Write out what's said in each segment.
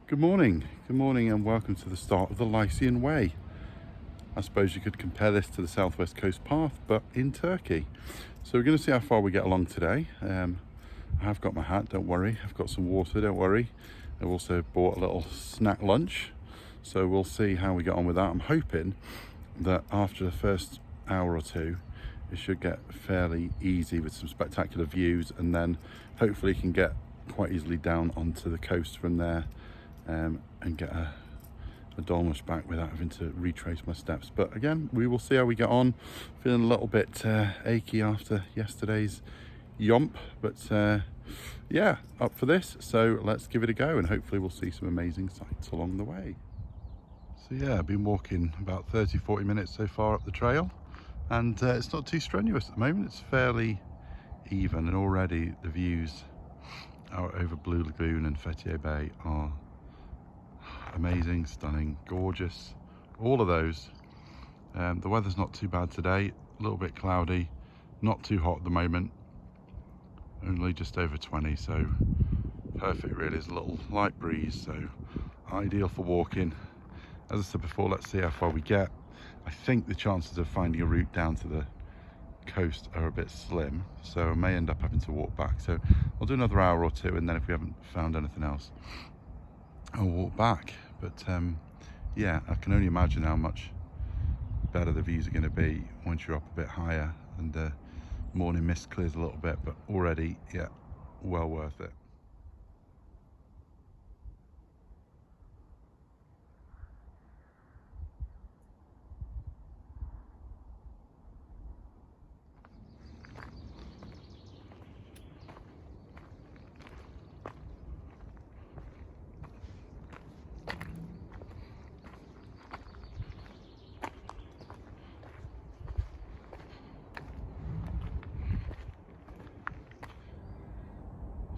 Good morning and welcome to the start of the Lycian Way. I suppose you could compare this to the Southwest Coast Path, but in Turkey. So we're going to see how far we get along today. I have got my hat, don't worry. I've got some water, don't worry. I've also bought a little snack lunch. So we'll see how we get on with that. I'm hoping that after the first hour or two, it should get fairly easy with some spectacular views, and then hopefully you can get quite easily down onto the coast from there. And get a dolmuş back without having to retrace my steps. But again, we will see how we get on. Feeling a little bit achy after yesterday's yomp, but yeah, up for this. So let's give it a go, and hopefully we'll see some amazing sights along the way. So yeah, I've been walking about 30-40 minutes so far up the trail, and it's not too strenuous at the moment. It's fairly even, and already the views out over Blue Lagoon and Fethiye Bay are amazing, stunning, gorgeous, all of those. The weather's not too bad today, a little bit cloudy, not too hot at the moment, only just over 20, so perfect really. There's a little light breeze, so ideal for walking. As I said before, let's see how far we get. I think the chances of finding a route down to the coast are a bit slim, so I may end up having to walk back. So I'll do another hour or two, and then if we haven't found anything else, I'll walk back. But yeah, I can only imagine how much better the views are going to be once you're up a bit higher and the morning mist clears a little bit. But already, yeah, well worth it.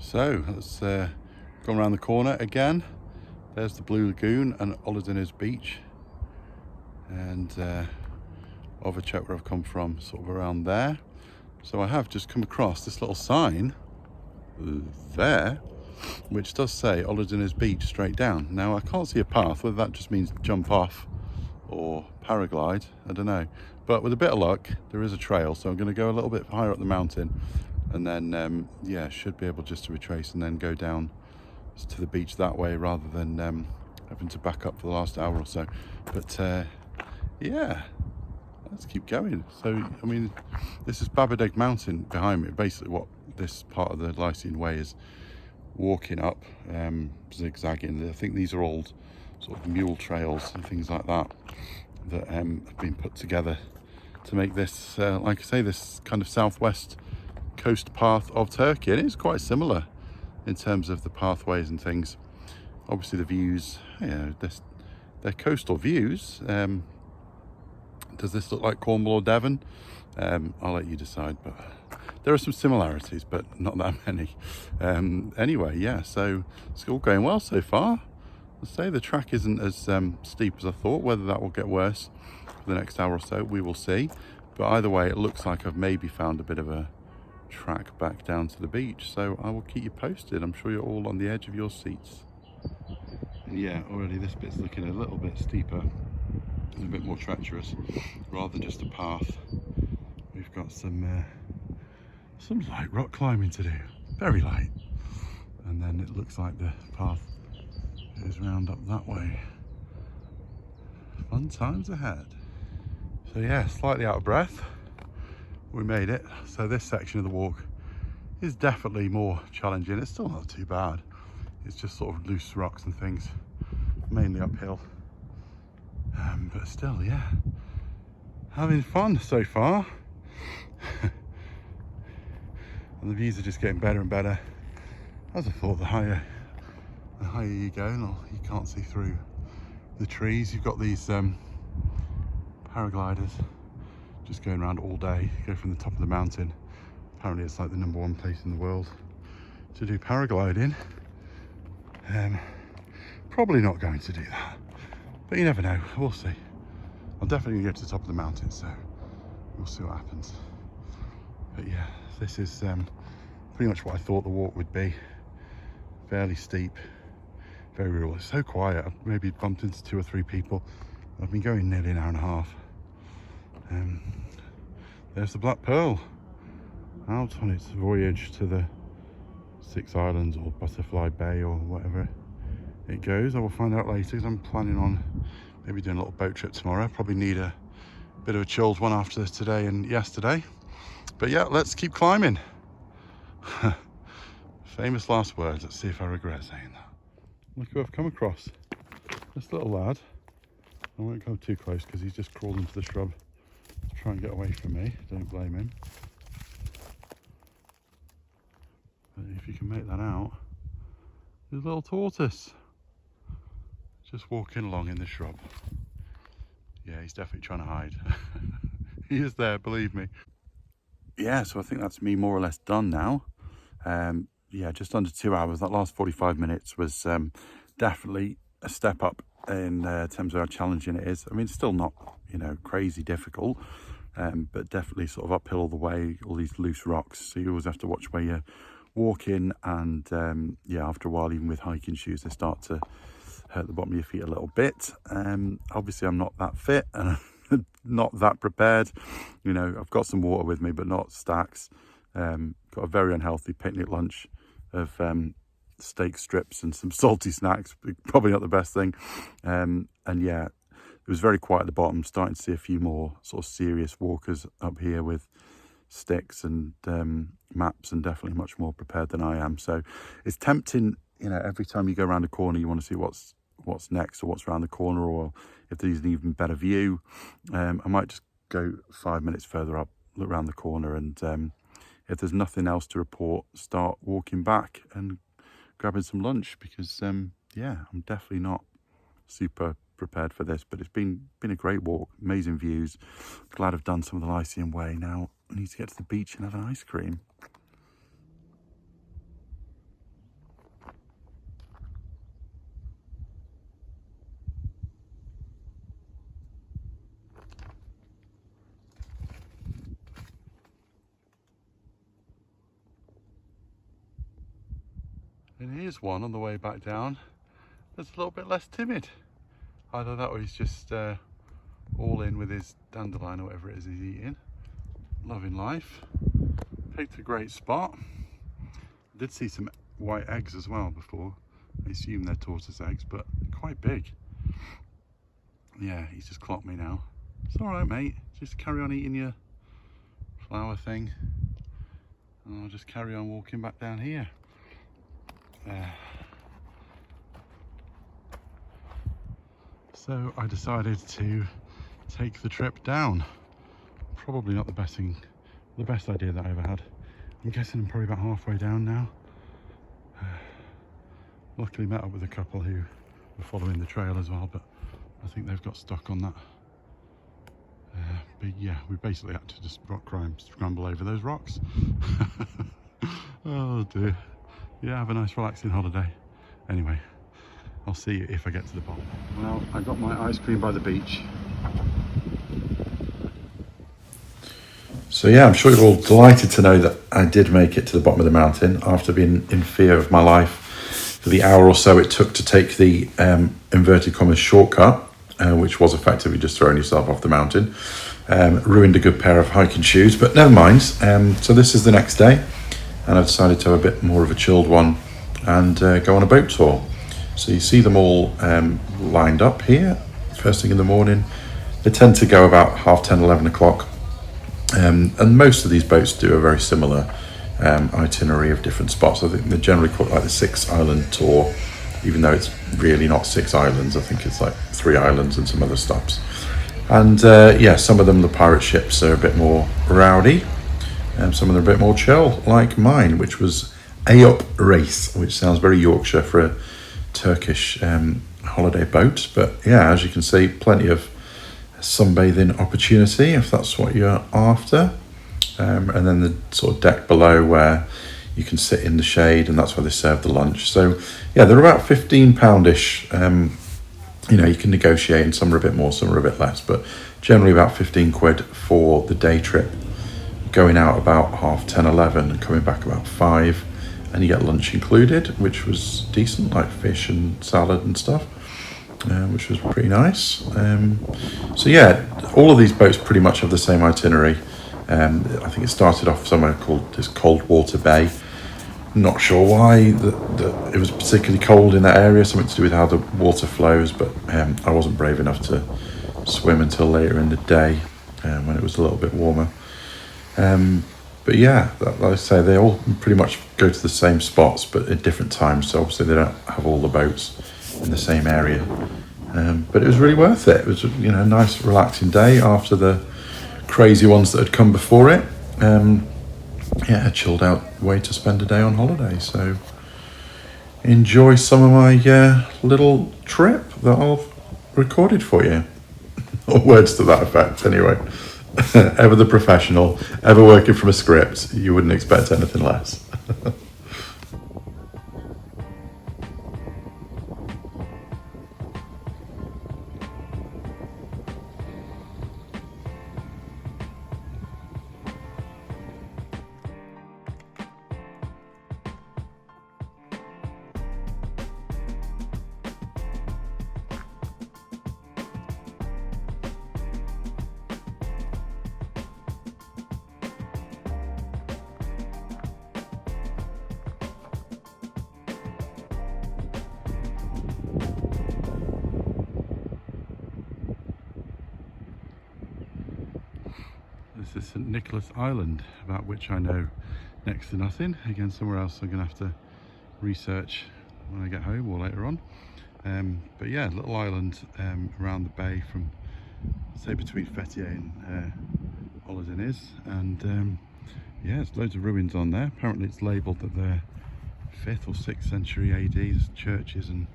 So let's go around the corner again. There's the Blue Lagoon and Oludeniz beach, and Overcheck, where I've come from, sort of around there. So I have just come across this little sign there, which does say Oludeniz beach straight down. Now I can't see a path, whether that just means jump off or paraglide, I don't know. But with a bit of luck, there is a trail, so I'm going to go a little bit higher up the mountain, and then yeah, should be able just to retrace and then go down to the beach that way, rather than having to back up for the last hour or so. But yeah, let's keep going. So I mean, this is Babadeg Mountain behind me, basically what this part of the Lycian Way is walking up, zigzagging. I think these are old sort of mule trails and things like that that have been put together to make this, like I say, this kind of southwest coast path of Turkey. And it's quite similar in terms of the pathways and things. Obviously the views, you know, they're coastal views. Does this look like Cornwall or Devon? I'll let you decide, but there are some similarities, but not that many. Anyway, yeah, so it's all going well so far. Let's say the track isn't as steep as I thought. Whether that will get worse for the next hour or so, we will see. But either way, it looks like I've maybe found a bit of a track back down to the beach, so I will keep you posted. I'm sure you're all on the edge of your seats. And yeah, already this bit's looking a little bit steeper and a bit more treacherous, rather than just a path. We've got some light rock climbing to do, very light, and then it looks like the path goes round up that way. Fun times ahead. So yeah, slightly out of breath. We made it. So this section of the walk is definitely more challenging. It's still not too bad. It's just sort of loose rocks and things, mainly uphill. But still, yeah, having fun so far. And the views are just getting better and better. As I thought, the higher you go, you can't see through the trees. You've got these paragliders just going around all day, go from the top of the mountain. Apparently it's like the #1 place in the world to do paragliding. Probably not going to do that, but you never know, we'll see. I'm definitely gonna go to the top of the mountain, so we'll see what happens. But yeah, this is pretty much what I thought the walk would be. Fairly steep, very real. It's so quiet. I've maybe bumped into 2 or 3 people. I've been going nearly an hour and a half. There's the Black Pearl out on its voyage to the 6 Islands or Butterfly Bay or whatever it goes. I will find out later because I'm planning on maybe doing a little boat trip tomorrow. Probably need a bit of a chilled one after today and yesterday. But yeah, let's keep climbing. Famous last words. Let's see if I regret saying that. Look who I've come across. This little lad. I won't go too close because he's just crawled into the shrub to try and get away from me. Don't blame him. But if you can make that out, there's a little tortoise just walking along in the shrub. Yeah, he's definitely trying to hide. He is there, believe me. Yeah, so I think that's me more or less done now. Yeah, just under 2 hours. That last 45 minutes was definitely a step up in terms of how challenging it is. I mean, it's still not, you know, crazy difficult, but definitely sort of uphill all the way, all these loose rocks. So you always have to watch where you're walking, and yeah, after a while, even with hiking shoes, they start to hurt the bottom of your feet a little bit. Obviously, I'm not that fit and not that prepared. You know, I've got some water with me, but not stacks. Got a very unhealthy picnic lunch of steak strips and some salty snacks. Probably not the best thing. And yeah, it was very quiet at the bottom. Starting to see a few more sort of serious walkers up here with sticks and maps, and definitely much more prepared than I am. So it's tempting, you know, every time you go around a corner, you want to see what's next or what's around the corner, or if there's an even better view. I might just go 5 minutes further up, look around the corner, and if there's nothing else to report, start walking back and grabbing some lunch, because yeah, I'm definitely not super prepared for this, but it's been a great walk, amazing views. Glad I've done some of the Lycian Way. Now I need to get to the beach and have an ice cream. And here's one on the way back down that's a little bit less timid. Either that or he's just all in with his dandelion or whatever it is he's eating. Loving life. Picked a great spot. I did see some white eggs as well before. I assume they're tortoise eggs, but quite big. Yeah, he's just clocked me now. It's alright, mate. Just carry on eating your flower thing, and I'll just carry on walking back down here. So I decided to take the trip down. Probably not the best idea that I ever had. I'm guessing I'm probably about halfway down now. Luckily met up with a couple who were following the trail as well, but I think they've got stuck on that. But yeah, we basically had to just rock climb, scramble over those rocks. Oh dear. Yeah, have a nice relaxing holiday. Anyway, I'll see you if I get to the bottom. Well, I got my ice cream by the beach. So yeah, I'm sure you're all delighted to know that I did make it to the bottom of the mountain after being in fear of my life for the hour or so it took to take the inverted commas shortcut, which was effectively just throwing yourself off the mountain. Ruined a good pair of hiking shoes, but never mind. So this is the next day, and I've decided to have a bit more of a chilled one and go on a boat tour. So you see them all lined up here first thing in the morning. They tend to go about 10:30, 11 o'clock, and most of these boats do a very similar itinerary of different spots. I think they generally call it like the 6 island tour, even though it's really not 6 islands. I think it's like 3 islands and some other stops. And yeah, some of them, the pirate ships, are a bit more rowdy, and some of them are a bit more chill, like mine, which was A-Up Race, which sounds very Yorkshire for a Turkish holiday boat. But yeah, as you can see, plenty of sunbathing opportunity if that's what you're after. And then the sort of deck below where you can sit in the shade, and that's where they serve the lunch. So yeah, they're about £15-ish. You know, you can negotiate, and some are a bit more, some are a bit less, but generally about 15 quid for the day trip. Going out about 10:30, 11 and coming back about 5. and you get lunch included, which was decent, like fish and salad and stuff, which was pretty nice. So yeah, all of these boats pretty much have the same itinerary. I think it started off somewhere called this Coldwater Bay. Not sure why it was particularly cold in that area, something to do with how the water flows, but I wasn't brave enough to swim until later in the day when it was a little bit warmer. But yeah, like I say, they all pretty much go to the same spots, but at different times, so obviously they don't have all the boats in the same area. But it was really worth it. It was, you know, a nice relaxing day after the crazy ones that had come before it. Yeah, a chilled out way to spend a day on holiday. So enjoy some of my little trip that I've recorded for you. Or words to that effect, anyway. Ever the professional, ever working from a script, you wouldn't expect anything less. This is St Nicholas Island, about which I know next to nothing. Again, somewhere else I'm going to have to research when I get home or later on. But yeah, little island around the bay from, say, between Fethiye and Oludeniz. And yeah, there's loads of ruins on there. Apparently it's labelled that they're 5th or 6th century AD. There's churches and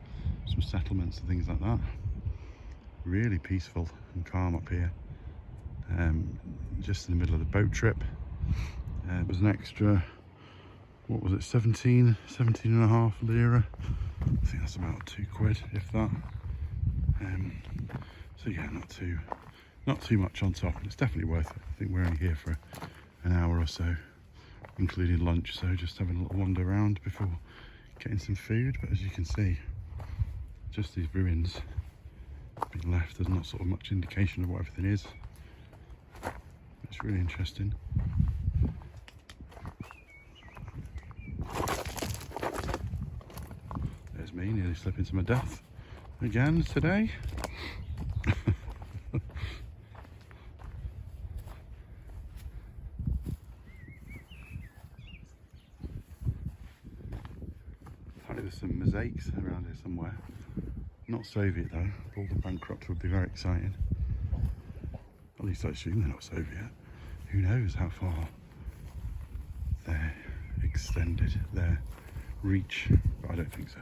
some settlements and things like that. Really peaceful and calm up here. Just in the middle of the boat trip. It was an extra, what was it, 17 and a half lira. I think that's about £2, if that. So yeah, not too much on top. It's definitely worth it. I think we're only here for an hour or so, including lunch, so just having a little wander around before getting some food. But as you can see, just these ruins being left, there's not sort of much indication of what everything is. It's really interesting. There's me, nearly slipping to my death again today. Apparently there's some mosaics around here somewhere. Not Soviet though, all the bankrupt would be very exciting. At least I assume they're not Soviet. Who knows how far they're extended, their reach, but I don't think so.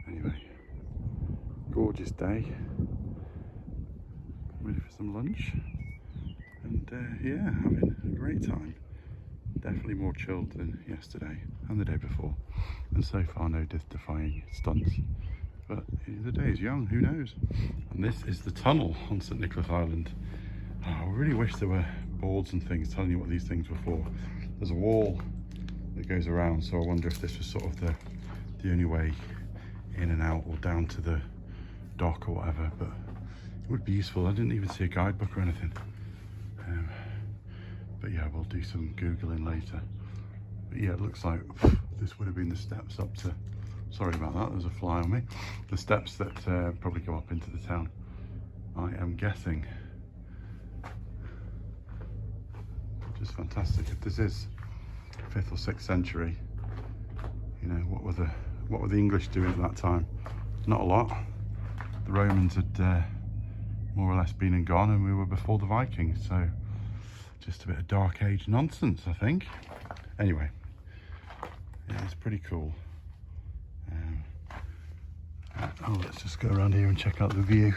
Anyway, gorgeous day. Ready for some lunch. And yeah, having a great time. Definitely more chilled than yesterday and the day before. And so far no death-defying stunts. But the day is young, who knows? And this is the tunnel on St Nicholas Island. Oh, I really wish there were boards and things telling you what these things were for. There's a wall that goes around, so I wonder if this was sort of the only way in and out or down to the dock or whatever. But it would be useful. I didn't even see a guidebook or anything. But yeah, we'll do some Googling later. But yeah, it looks like this would have been the steps up to, sorry about that, there's a fly on me. The steps that probably go up into the town, I am guessing. Just fantastic. If this is 5th or 6th century, you know, what were the English doing at that time? Not a lot. The Romans had more or less been and gone, and we were before the Vikings, so just a bit of dark age nonsense, I think. Anyway, yeah, it's pretty cool. Oh, let's just go around here and check out the view.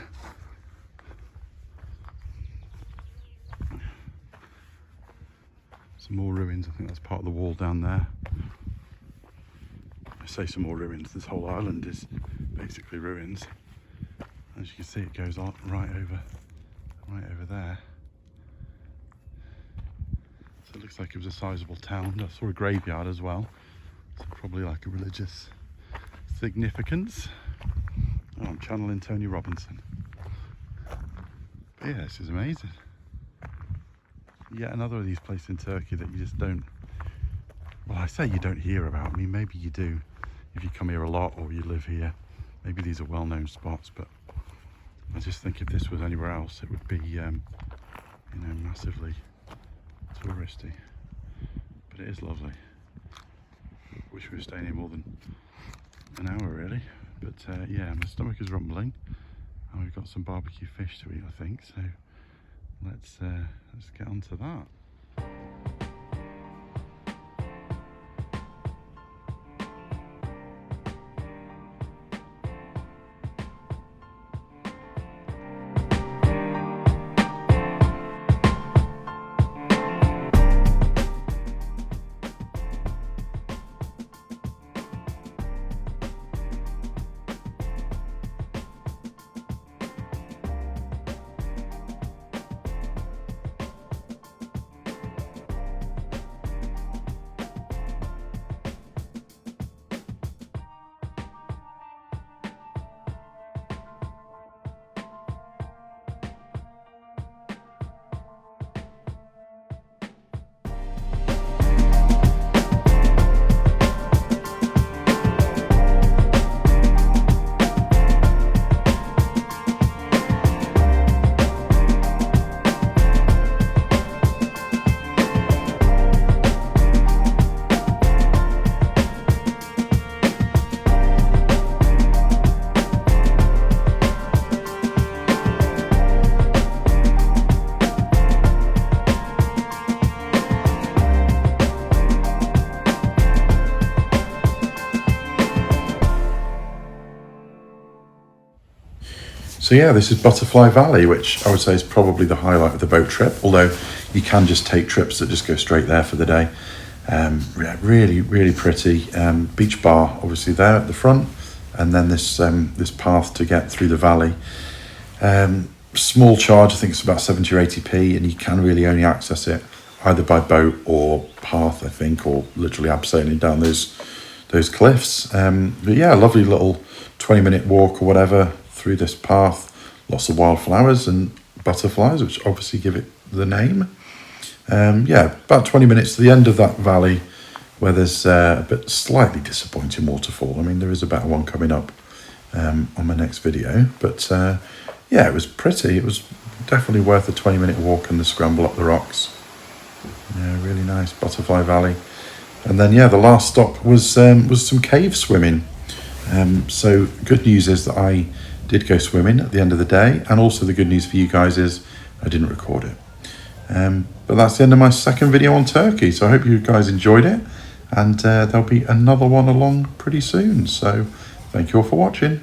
Some more ruins. I think that's part of the wall down there. I say some more ruins. This whole island is basically ruins. As you can see, it goes on right over there. So it looks like it was a sizable town. I saw a graveyard as well. So probably like a religious significance. Oh, I'm channeling Tony Robinson. But yeah, this is amazing. Yet another of these places in Turkey that you just don't, well, I say you don't hear about. I mean, maybe you do if you come here a lot or you live here. Maybe these are well-known spots, but I just think if this was anywhere else, it would be, you know, massively touristy. But it is lovely. Wish we were staying here more than an hour, really. But yeah, my stomach is rumbling, and we've got some barbecue fish to eat, I think. So let's get on to that. So yeah, this is Butterfly Valley, which I would say is probably the highlight of the boat trip, although you can just take trips that just go straight there for the day. Yeah, really, really pretty. Beach bar, obviously there at the front, and then this path to get through the valley. Small charge, I think it's about 70 or 80p, and you can really only access it either by boat or path, I think, or literally abseiling down those cliffs. But yeah, a lovely little 20-minute walk or whatever through this path. Lots of wildflowers and butterflies, which obviously give it the name. Yeah, about 20 minutes to the end of that valley, where there's a bit slightly disappointing waterfall. I mean, there is a better one coming up on my next video, but yeah, it was pretty. It was definitely worth a 20-minute walk and the scramble up the rocks. Yeah, really nice, Butterfly Valley. And then yeah, the last stop was some cave swimming. So good news is that I did go swimming at the end of the day, and also the good news for you guys is I didn't record it. But that's the end of my second video on Turkey, so I hope you guys enjoyed it, and there'll be another one along pretty soon. So thank you all for watching.